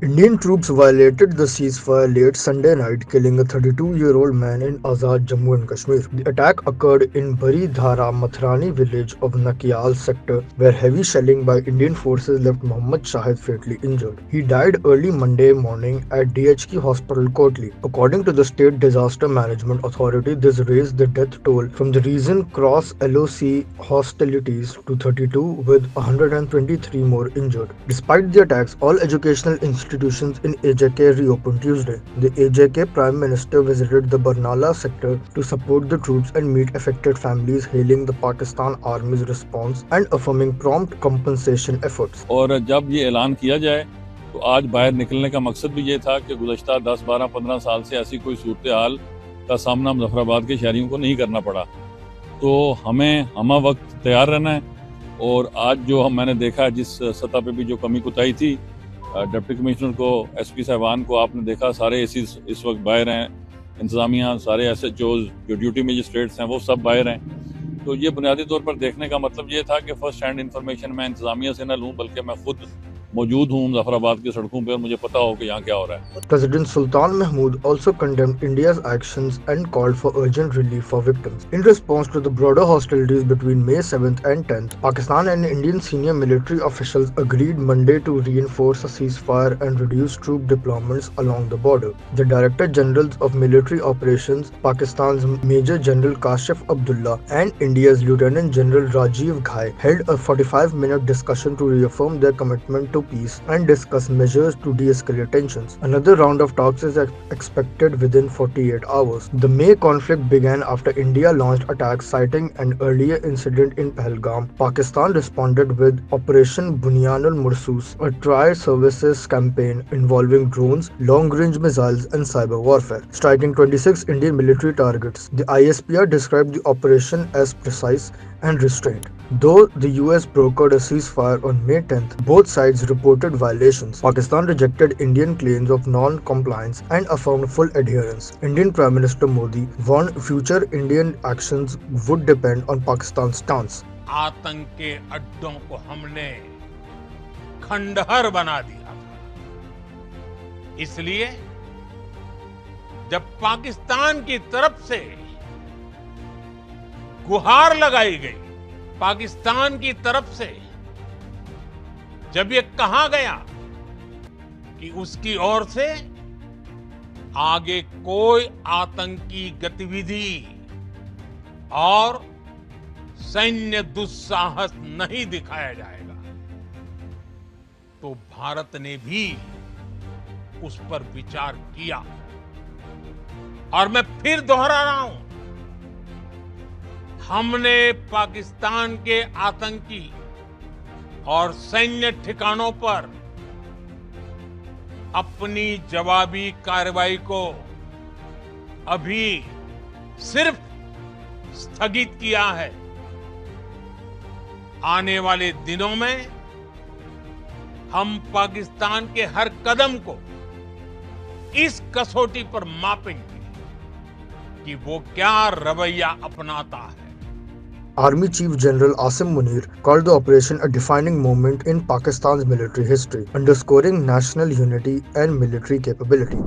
Indian troops violated the ceasefire late Sunday night, killing a 32-year-old man in Azad, Jammu and Kashmir. The attack occurred in Bari Dhara Mathrani village of Nakial sector, where heavy shelling by Indian forces left Mohammad Shahid fatally injured. He died early Monday morning at DHK Hospital, Kotli. According to the State Disaster Management Authority, this raised the death toll from the recent cross LOC hostilities to 32, with 123 more injured. Despite the attacks, all educational institutions in AJK reopened Tuesday. The AJK Prime Minister visited the Barnala sector to support the troops and meet affected families, hailing the Pakistan Army's response and affirming prompt compensation efforts. और जब ये ऐलान किया जाए तो आज बाहर निकलने का मकसद भी ये था कि गुज़श्ता 10, 12, 15 साल से ऐसी कोई सूरत हाल का सामना मुजफ्फराबाद के शहरियों को नहीं करना पड़ा, तो हमें हमा वक्त तैयार रहना है। और आज जो मैंने देखा जिस सतह पे भी जो कमी कुताही थी, डिप्टी कमिश्नर को, SP साहबान को आपने देखा, सारे एसीज इस वक्त बाहर हैं, इंतज़ामिया, सारे SHOs जो ड्यूटी मजिस्ट्रेट्स हैं वो सब बाहर हैं। तो ये बुनियादी तौर पर देखने का मतलब ये था कि फर्स्ट हैंड इन्फॉर्मेशन मैं इंतज़ामिया से ना लूँ, बल्कि मैं खुद मौजूद हूँ मुजफ्फराबाद की सड़कों पर और मुझे पता हो कि यहाँ क्या हो रहा है। President Sultan Mahmood also condemned India's actions and called for urgent relief for victims. In response to the broader hostilities between May 7th and 10th, Pakistan and Indian senior military officials agreed Monday to reinforce a ceasefire and reduce troop deployments along the border. The Director Generals of Military Operations, Pakistan's Major General Kashif Abdullah and India's Lieutenant General Rajiv Ghai held a 45-minute discussion to reaffirm their commitment to peace and discuss measures to de-escalate tensions. Another round of talks is expected within 48 hours. The May conflict began after India launched attacks citing an earlier incident in Pahalgam. Pakistan responded with Operation Bunyanul Mursus, a tri-services campaign involving drones, long-range missiles and cyber warfare, striking 26 Indian military targets. The ISPR described the operation as precise and restrained. Though the US brokered a ceasefire on May 10th, both sides reported violations. Pakistan rejected Indian claims of non-compliance and affirmed full adherence. Indian Prime Minister Modi warned future Indian actions would depend on Pakistan's stance. आतंक के अड्डों को हमने खंडहर बना दिया था। इसलिए जब पाकिस्तान की तरफ से गुहार लगाई गई, पाकिस्तान की तरफ से जब ये कहा गया कि उसकी ओर से आगे कोई आतंकी गतिविधि और सैन्य दुस्साहस नहीं दिखाया जाएगा, तो भारत ने भी उस पर विचार किया। और मैं फिर दोहरा रहा हूं, हमने पाकिस्तान के आतंकी और सैन्य ठिकानों पर अपनी जवाबी कार्रवाई को अभी सिर्फ स्थगित किया है। आने वाले दिनों में हम पाकिस्तान के हर कदम को इस कसौटी पर मापेंगे कि वो क्या रवैया अपनाता है। Army Chief General Asim Munir called the operation a defining moment in Pakistan's military history, underscoring national unity and military capability.